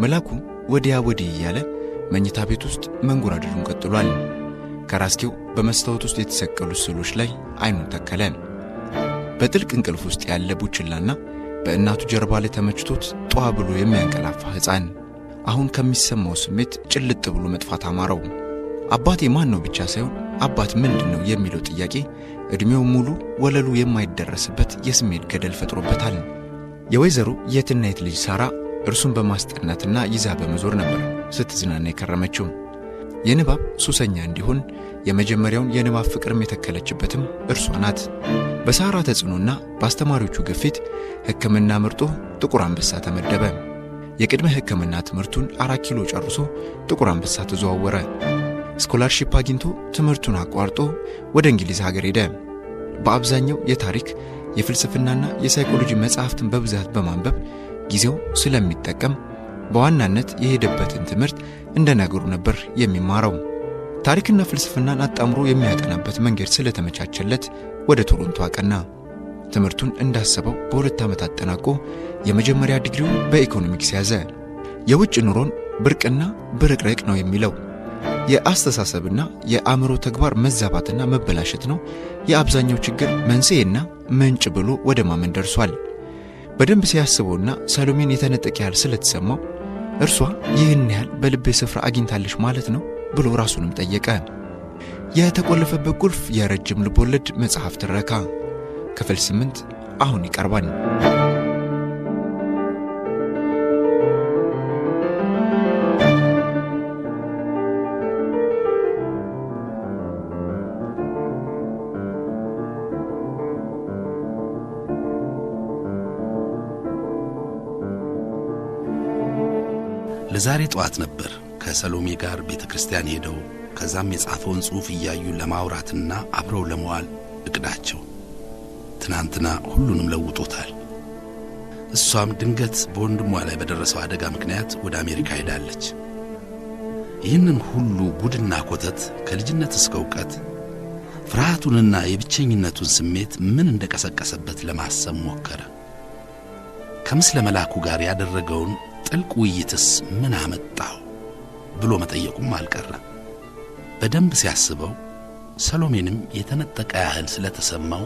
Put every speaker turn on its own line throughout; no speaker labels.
መላኩ ወዲያ ወዲህ ያለ መኝታ ቤት ውስጥ መንጎራደዱን ቀጥሏል። ከራስጌው በመስታወት ውስጥ የተሰቀሉ ስዕሎች ላይ አይኑን ተከለ። በጥልቅ እንቅልፍ ውስጥ ያለ ቡችላና በእናቱ ጀርባ ላይ ተመችቶት ጧ ብሎ የሚያንቀላፋ ሕፃን አሁን ከሚሰማው ስሜት ጭልጥ ብሎ መጥፋት አማረው። አባቴ ማን ነው ብቻ ሳይሆን አባት ምንድነው የሚለው ጥያቄ እድሜው ሙሉ ወለሉ የማይደረስበት የስሜት ገደል ፈጥሮበታል። የወይዘሮ የትናየት ልጅ ሳራ እርሱን በማስጠናትና ይዛ በመዞር ነበር ስትዝናና የከረመችው። የንባብ ሱሰኛ እንዲሆን የመጀመሪያውን የንባብ ፍቅርም የተከለችበትም እርሷ ናት። በሳራ ተጽዕኖና በአስተማሪዎቹ ግፊት ሕክምና መርጦ ጥቁር አንበሳ ተመደበ። የቅድመ ሕክምና ትምህርቱን 4 ኪሎ ጨርሶ ጥቁር አንበሳ ተዘዋወረ። ስኮላርሺፕ አግኝቶ ትምህርቱን አቋርጦ ወደ እንግሊዝ ሀገር ሄደ። በአብዛኛው የታሪክ የፍልስፍናና የሳይኮሎጂ መጽሐፍትን በብዛት በማንበብ ጊዜው ስለሚጠቀም በዋናነት የሄደበትን ትምህርት እንደነገሩ ነበር የሚማረው። ታሪክና ፍልስፍናን አጣምሮ የሚያጠናበት መንገድ ስለተመቻቸለት ወደ ቶሮንቶ አቀና። ትምህርቱን እንዳሰበው በ2 ዓመት አጠናቆ የመጀመሪያ ዲግሪውን በኢኮኖሚክስ ያዘ። የውጭ ኑሮን ብርቅና ብርቅርቅ ነው የሚለው የአስተሳሰብና የአእምሮ ተግባር መዛባትና መበላሸት ነው የአብዛኛው ችግር መንስኤና ምንጭ ብሎ ወደ ማመን ደርሷል። በደንብ ሲያስበውና ሰሎሜን የተነጠቀ ያህል ስለተሰማው እርሷ ይህን ያህል በልቤ ስፍራ አግኝታለች ማለት ነው ብሎ ራሱንም ጠየቀ። የተቆለፈበት ቁልፍ የረጅም ልቦለድ መጽሐፍ ትረካ ክፍል 8 አሁን ይቀርባል።
ለዛሬ ጧት ነበር ከሰሎሜ ጋር ቤተክርስቲያን ሄደው ከዛም የጻፈውን ጽሑፍ እያዩ ለማውራትና አብረው ለመዋል እቅዳቸው። ትናንትና ሁሉንም ለውጦታል። እሷም ድንገት በወንድሟ ላይ በደረሰው አደጋ ምክንያት ወደ አሜሪካ ሄዳለች። ይህንን ሁሉ ጉድና ኮተት ከልጅነት እስከ ዕውቀት ፍርሃቱንና የብቸኝነቱን ስሜት ምን እንደቀሰቀሰበት ለማሰብ ሞከረ። ከምስለ መላኩ ጋር ያደረገውን ጥልቅ ውይይትስ ምን አመጣው ብሎ መጠየቁም አልቀረም። በደንብ ሲያስበው ሰሎሜንም የተነጠቀ ያህል ስለተሰማው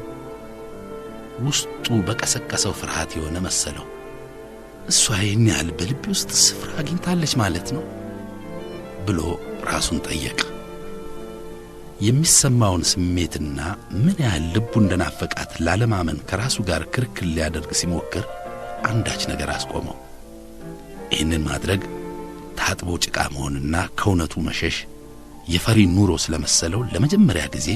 ውስጡ በቀሰቀሰው ፍርሃት የሆነ መሰለው። እሷ ይህን ያህል በልቤ ውስጥ ስፍራ አግኝታለች ማለት ነው ብሎ ራሱን ጠየቀ። የሚሰማውን ስሜትና ምን ያህል ልቡ እንደናፈቃት ላለማመን ከራሱ ጋር ክርክር ሊያደርግ ሲሞክር አንዳች ነገር አስቆመው። ይህንን ማድረግ ታጥቦ ጭቃ መሆንና ከእውነቱ መሸሽ የፈሪ ኑሮ ስለመሰለው ለመጀመሪያ ጊዜ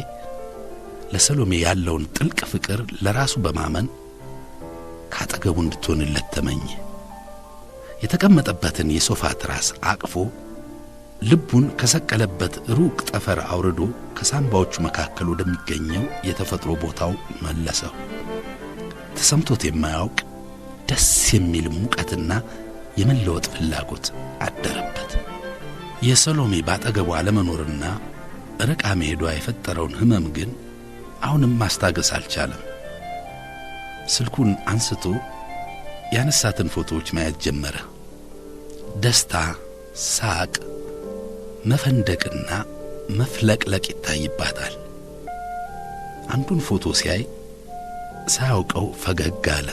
ለሰሎሜ ያለውን ጥልቅ ፍቅር ለራሱ በማመን ካጠገቡ እንድትሆንለት ተመኘ። የተቀመጠበትን የሶፋ ትራስ አቅፎ ልቡን ከሰቀለበት ሩቅ ጠፈር አውርዶ ከሳምባዎቹ መካከል ወደሚገኘው የተፈጥሮ ቦታው መለሰው። ተሰምቶት የማያውቅ ደስ የሚል ሙቀትና የመለወጥ ፍላጎት አደረበት። የሰሎሜ ባጠገቡ አለመኖርና ርቃ መሄዷ የፈጠረውን ህመም ግን አሁንም ማስታገስ አልቻለም። ስልኩን አንስቶ ያነሳትን ፎቶዎች ማየት ጀመረ። ደስታ፣ ሳቅ፣ መፈንደቅና መፍለቅለቅ ይታይባታል። አንዱን ፎቶ ሲያይ ሳያውቀው ፈገግ አለ።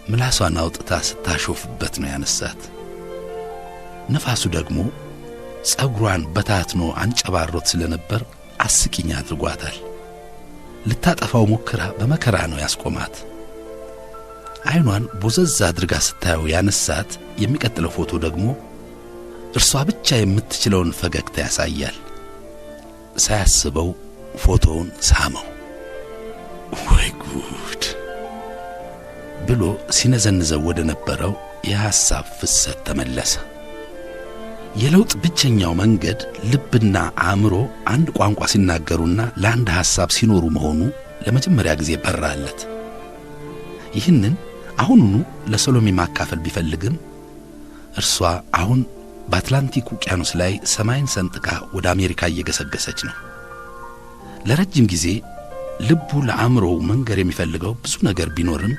ምላሷን አውጥታ ስታሾፍበት ነው ያነሳት። ነፋሱ ደግሞ ጸጉሯን በታትኖ አንጨባሮት ስለነበር አስቂኝ አድርጓታል። ልታጠፋው ሞክራ በመከራ ነው ያስቆማት። አይኗን ቦዘዝ አድርጋ ስታየው ያነሳት የሚቀጥለው ፎቶ ደግሞ እርሷ ብቻ የምትችለውን ፈገግታ ያሳያል። ሳያስበው ፎቶውን ሳመው። ወይ ጉድ ብሎ ሲነዘንዘው ወደ ነበረው የሐሳብ ፍሰት ተመለሰ። የለውጥ ብቸኛው መንገድ ልብና አእምሮ አንድ ቋንቋ ሲናገሩና ለአንድ ሐሳብ ሲኖሩ መሆኑ ለመጀመሪያ ጊዜ በራለት። ይህንን አሁኑኑ ለሰሎሜ ማካፈል ቢፈልግም እርሷ አሁን በአትላንቲክ ውቅያኖስ ላይ ሰማይን ሰንጥቃ ወደ አሜሪካ እየገሰገሰች ነው። ለረጅም ጊዜ ልቡ ለአእምሮው መንገር የሚፈልገው ብዙ ነገር ቢኖርም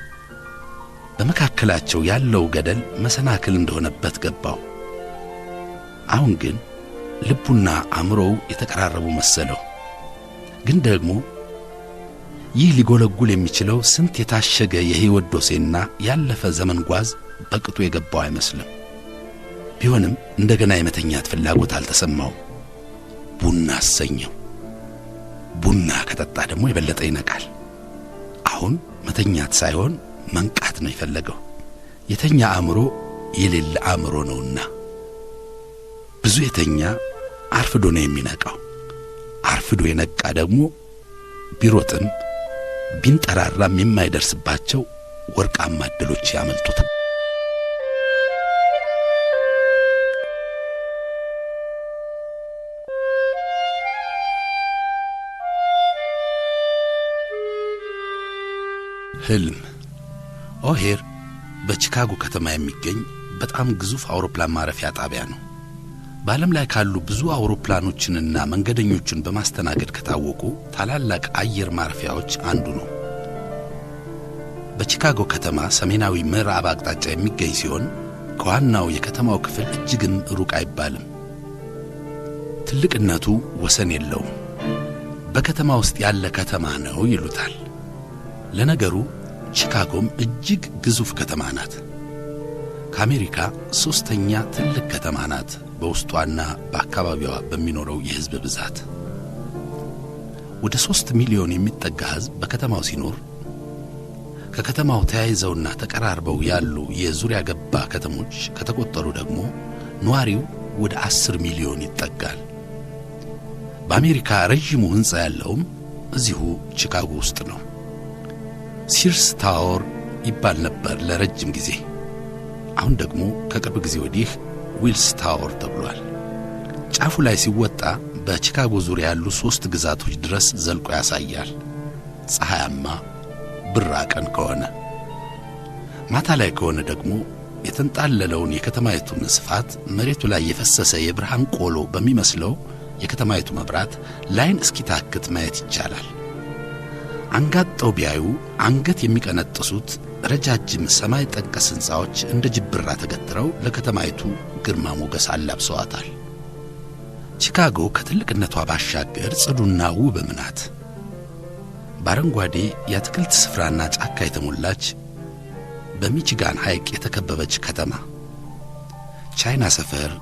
በመካከላቸው ያለው ገደል መሰናክል እንደሆነበት ገባው። አሁን ግን ልቡና አእምሮው የተቀራረቡ መሰለው። ግን ደግሞ ይህ ሊጎለጉል የሚችለው ስንት የታሸገ የሕይወት ዶሴና ያለፈ ዘመን ጓዝ በቅጡ የገባው አይመስልም። ቢሆንም እንደገና የመተኛት ፍላጎት አልተሰማው። ቡና አሰኘው። ቡና ከጠጣ ደግሞ የበለጠ ይነቃል። አሁን መተኛት ሳይሆን መንቃት ነው የፈለገው። የተኛ አእምሮ የሌለ አእምሮ ነውና። ብዙ የተኛ አርፍዶ ነው የሚነቃው። አርፍዶ የነቃ ደግሞ ቢሮጥም ቢንጠራራም የማይደርስባቸው ወርቃማ ዕድሎች ያመልጡታል። ህልም ኦሄር በቺካጎ ከተማ የሚገኝ በጣም ግዙፍ አውሮፕላን ማረፊያ ጣቢያ ነው። በዓለም ላይ ካሉ ብዙ አውሮፕላኖችንና መንገደኞችን በማስተናገድ ከታወቁ ታላላቅ አየር ማረፊያዎች አንዱ ነው። በቺካጎ ከተማ ሰሜናዊ ምዕራብ አቅጣጫ የሚገኝ ሲሆን ከዋናው የከተማው ክፍል እጅግም ሩቅ አይባልም። ትልቅነቱ ወሰን የለውም። በከተማ ውስጥ ያለ ከተማ ነው ይሉታል። ለነገሩ ቺካጎም እጅግ ግዙፍ ከተማ ናት። ከአሜሪካ ሶስተኛ ትልቅ ከተማ ናት በውስጧና በአካባቢዋ በሚኖረው የሕዝብ ብዛት። ወደ 3 ሚሊዮን የሚጠጋ ሕዝብ በከተማው ሲኖር ከከተማው ተያይዘውና ተቀራርበው ያሉ የዙሪያ ገባ ከተሞች ከተቆጠሩ ደግሞ ነዋሪው ወደ 10 ሚሊዮን ይጠጋል። በአሜሪካ ረጅሙ ሕንጻ ያለውም እዚሁ ቺካጎ ውስጥ ነው። ሲርስ ታወር ይባል ነበር ለረጅም ጊዜ። አሁን ደግሞ ከቅርብ ጊዜ ወዲህ ዊልስ ታወር ተብሏል። ጫፉ ላይ ሲወጣ በቺካጎ ዙሪያ ያሉ 3 ግዛቶች ድረስ ዘልቆ ያሳያል። ፀሐያማ ብራ ቀን ከሆነ፣ ማታ ላይ ከሆነ ደግሞ የተንጣለለውን የከተማይቱን ስፋት መሬቱ ላይ የፈሰሰ የብርሃን ቆሎ በሚመስለው የከተማይቱ መብራት ላይን እስኪታክት ማየት ይቻላል። አንጋጠው ቢያዩ አንገት የሚቀነጥሱት ረጃጅም ሰማይ ጠቀስ ሕንጻዎች እንደ ጅብራ ተገትረው ለከተማይቱ ግርማ ሞገስ አላብሰዋታል። ቺካጎ ከትልቅነቷ ባሻገር ጽዱና ውብም ናት። በአረንጓዴ የአትክልት ስፍራና ጫካ የተሞላች በሚቺጋን ሐይቅ የተከበበች ከተማ። ቻይና ሰፈር፣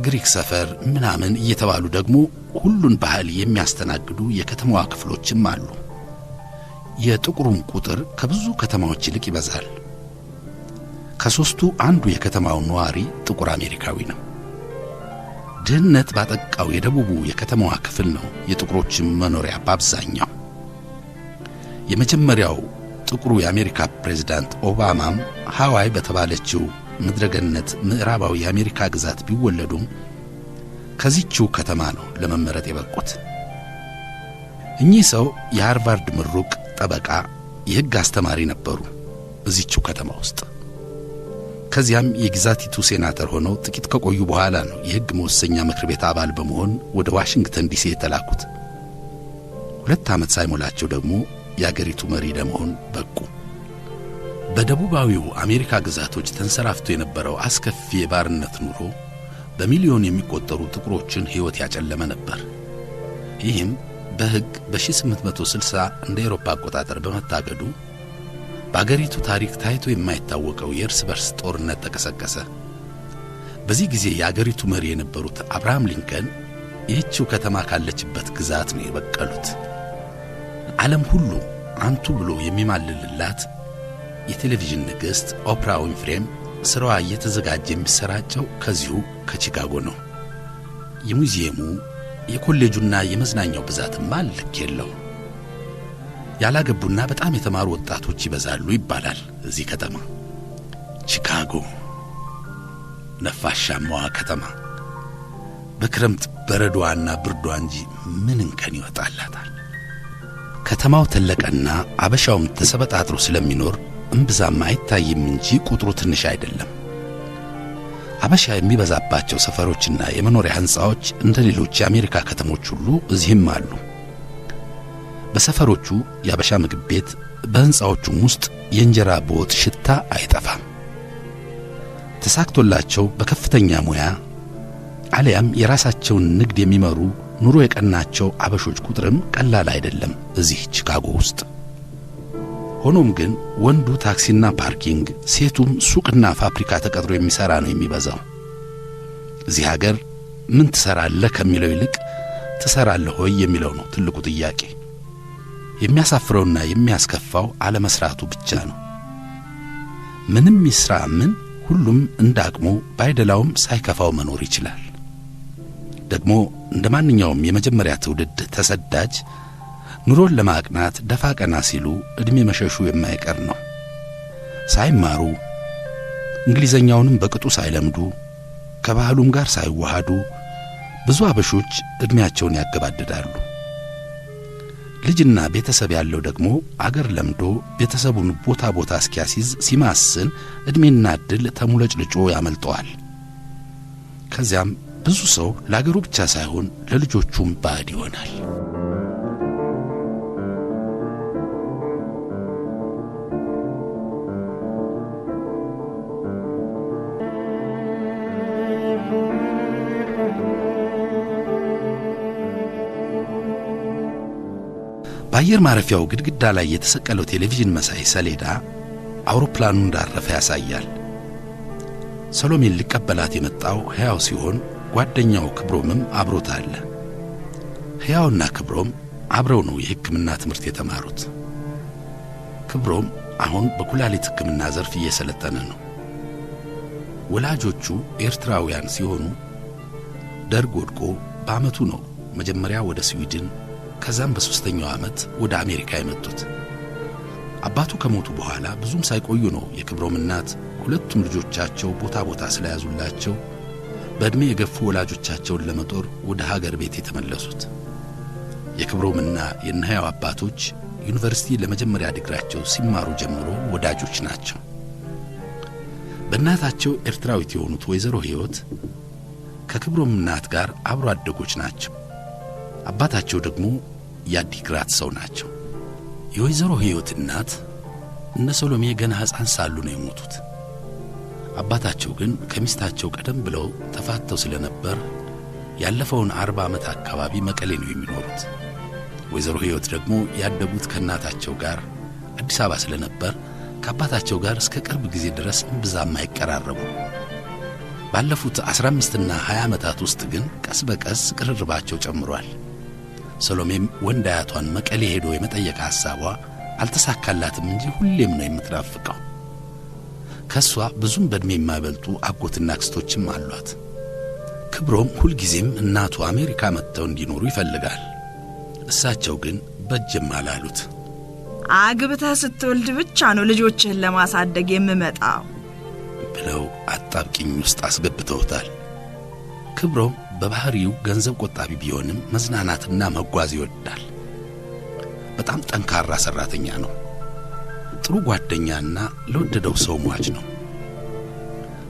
ግሪክ ሰፈር ምናምን እየተባሉ ደግሞ ሁሉን ባህል የሚያስተናግዱ የከተማዋ ክፍሎችም አሉ። የጥቁሩም ቁጥር ከብዙ ከተማዎች ይልቅ ይበዛል። ከሦስቱ አንዱ የከተማው ነዋሪ ጥቁር አሜሪካዊ ነው። ድህነት ባጠቃው የደቡቡ የከተማዋ ክፍል ነው የጥቁሮችም መኖሪያ በአብዛኛው። የመጀመሪያው ጥቁሩ የአሜሪካ ፕሬዝዳንት ኦባማም ሃዋይ በተባለችው ምድረገነት ምዕራባዊ የአሜሪካ ግዛት ቢወለዱም ከዚህችው ከተማ ነው ለመመረጥ የበቁት። እኚህ ሰው የሃርቫርድ ምሩቅ ጠበቃ፣ የሕግ አስተማሪ ነበሩ እዚህችው ከተማ ውስጥ። ከዚያም የግዛቲቱ ሴናተር ሆነው ጥቂት ከቆዩ በኋላ ነው የሕግ መወሰኛ ምክር ቤት አባል በመሆን ወደ ዋሽንግተን ዲሲ የተላኩት። 2 ዓመት ሳይሞላቸው ደግሞ የአገሪቱ መሪ ለመሆን በቁ። በደቡባዊው አሜሪካ ግዛቶች ተንሰራፍቶ የነበረው አስከፊ የባርነት ኑሮ በሚሊዮን የሚቆጠሩ ጥቁሮችን ሕይወት ያጨለመ ነበር። ይህም በሕግ በ1860 እንደ አውሮፓ አቆጣጠር በመታገዱ በአገሪቱ ታሪክ ታይቶ የማይታወቀው የእርስ በርስ ጦርነት ተቀሰቀሰ። በዚህ ጊዜ የአገሪቱ መሪ የነበሩት አብርሃም ሊንከን ይህችው ከተማ ካለችበት ግዛት ነው የበቀሉት። ዓለም ሁሉ አንቱ ብሎ የሚማልልላት የቴሌቪዥን ንግሥት ኦፕራ ዊንፍሬም ሥራዋ እየተዘጋጀ የሚሰራጨው ከዚሁ ከቺካጎ ነው። የሙዚየሙ የኮሌጁና የመዝናኛው ብዛትማ ልክ የለው። ያላገቡና በጣም የተማሩ ወጣቶች ይበዛሉ ይባላል እዚህ ከተማ። ቺካጎ ነፋሻማዋ ከተማ በክረምት በረዶዋና ብርዷ እንጂ ምን እንከን ይወጣላታል። ከተማው ተለቀና አበሻውም ተሰበጣጥሮ ስለሚኖር እምብዛም አይታይም እንጂ ቁጥሩ ትንሽ አይደለም። አበሻ የሚበዛባቸው ሰፈሮችና የመኖሪያ ሕንጻዎች እንደ ሌሎች የአሜሪካ ከተሞች ሁሉ እዚህም አሉ። በሰፈሮቹ ያበሻ ምግብ ቤት በህንጻዎቹም ውስጥ የእንጀራ በወጥ ሽታ አይጠፋም። ተሳክቶላቸው በከፍተኛ ሙያ አለያም የራሳቸውን ንግድ የሚመሩ ኑሮ የቀናቸው አበሾች ቁጥርም ቀላል አይደለም እዚህ ቺካጎ ውስጥ። ሆኖም ግን ወንዱ ታክሲና ፓርኪንግ፣ ሴቱም ሱቅና ፋብሪካ ተቀጥሮ የሚሰራ ነው የሚበዛው። እዚህ ሀገር ምን ትሰራለህ ከሚለው ይልቅ ትሰራለህ ሆይ የሚለው ነው ትልቁ ጥያቄ። የሚያሳፍረውና የሚያስከፋው አለመስራቱ ብቻ ነው። ምንም ይስራ ምን ሁሉም እንዳቅሙ ባይደላውም ሳይከፋው መኖር ይችላል። ደግሞ እንደማንኛውም የመጀመሪያ ትውልድ ተሰዳጅ ኑሮን ለማቅናት ደፋ ቀና ሲሉ እድሜ መሸሹ የማይቀር ነው። ሳይማሩ እንግሊዘኛውንም በቅጡ ሳይለምዱ ከባህሉም ጋር ሳይዋሃዱ ብዙ አበሾች እድሜያቸውን ያገባድዳሉ። ልጅና ቤተሰብ ያለው ደግሞ አገር ለምዶ ቤተሰቡን ቦታ እስኪያስይዝ ሲማስን እድሜና ዕድል ተሙለጭልጮ ያመልጠዋል። ከዚያም ብዙ ሰው ለአገሩ ብቻ ሳይሆን ለልጆቹም ባዕድ ይሆናል። በአየር ማረፊያው ግድግዳ ላይ የተሰቀለው ቴሌቪዥን መሳይ ሰሌዳ አውሮፕላኑ እንዳረፈ ያሳያል። ሰሎሜን ሊቀበላት የመጣው ሕያው ሲሆን ጓደኛው ክብሮምም አብሮት አለ። ሕያውና ክብሮም አብረው ነው የሕክምና ትምህርት የተማሩት። ክብሮም አሁን በኩላሊት ሕክምና ዘርፍ እየሰለጠነ ነው። ወላጆቹ ኤርትራውያን ሲሆኑ ደርግ ወድቆ በአመቱ ነው መጀመሪያ ወደ ስዊድን ከዛም በ3ኛው ዓመት ወደ አሜሪካ የመጡት። አባቱ ከሞቱ በኋላ ብዙም ሳይቆዩ ነው የክብሮም እናት ሁለቱም ልጆቻቸው ቦታ ስለያዙላቸው በእድሜ የገፉ ወላጆቻቸውን ለመጦር ወደ ሀገር ቤት የተመለሱት። የክብሮምና የነህያው አባቶች ዩኒቨርሲቲ ለመጀመሪያ ዲግሪያቸው ሲማሩ ጀምሮ ወዳጆች ናቸው። በእናታቸው ኤርትራዊት የሆኑት ወይዘሮ ሕይወት ከክብሮም እናት ጋር አብሮ አደጎች ናቸው። አባታቸው ደግሞ ያዲግራት ሰው ናቸው። የወይዘሮ ሕይወት እናት እነ ሰሎሜ ገና ሕፃን ሳሉ ነው የሞቱት። አባታቸው ግን ከሚስታቸው ቀደም ብለው ተፋተው ስለነበር ያለፈውን 40 ዓመት አካባቢ መቀሌ ነው የሚኖሩት። ወይዘሮ ሕይወት ደግሞ ያደጉት ከእናታቸው ጋር አዲስ አበባ ስለነበር ከአባታቸው ጋር እስከ ቅርብ ጊዜ ድረስ ብዛም አይቀራረቡ። ባለፉት 15 እና 20 ዓመታት ውስጥ ግን ቀስ በቀስ ቅርርባቸው ጨምሯል። ሰሎሜም ወንድ አያቷን መቀሌ ሄዶ የመጠየቅ ሐሳቧ አልተሳካላትም እንጂ ሁሌም ነው የምትናፍቀው። ከሷ ብዙም በእድሜ የማይበልጡ አጎትና አክስቶችም አሏት። ክብሮም ሁልጊዜም እናቱ አሜሪካ መጥተው እንዲኖሩ ይፈልጋል። እሳቸው ግን በጀም አላሉት።
አግብተህ ስትወልድ ብቻ ነው ልጆችህን ለማሳደግ የምመጣው
ብለው አጣብቂኝ ውስጥ አስገብተውታል። ክብሮም በባህሪው ገንዘብ ቆጣቢ ቢሆንም መዝናናትና መጓዝ ይወዳል። በጣም ጠንካራ ሰራተኛ ነው። ጥሩ ጓደኛና ለወደደው ሰው ሟች ነው።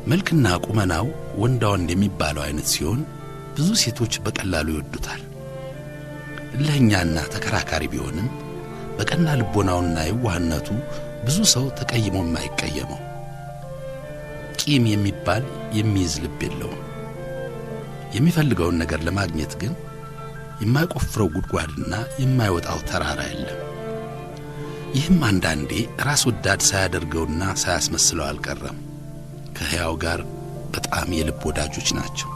መልክና ቁመናው ወንዳ ወንድ የሚባለው አይነት ሲሆን ብዙ ሴቶች በቀላሉ ይወዱታል። ለኛና ተከራካሪ ቢሆንም በቀና ልቦናውና የዋህነቱ ብዙ ሰው ተቀይሞ የማይቀየመው። ቂም የሚባል የሚይዝ ልብ የለውም። የሚፈልገውን ነገር ለማግኘት ግን የማይቆፍረው ጉድጓድና የማይወጣው ተራራ የለም። ይህም አንዳንዴ ራስ ወዳድ ሳያደርገውና ሳያስመስለው አልቀረም። ከሕያው ጋር በጣም የልብ ወዳጆች ናቸው።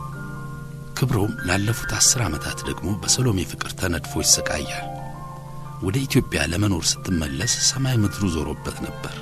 ክብሮም ላለፉት 10 ዓመታት ደግሞ በሰሎሜ ፍቅር ተነድፎ ይሰቃያል። ወደ ኢትዮጵያ ለመኖር ስትመለስ ሰማይ ምድሩ ዞሮበት ነበር።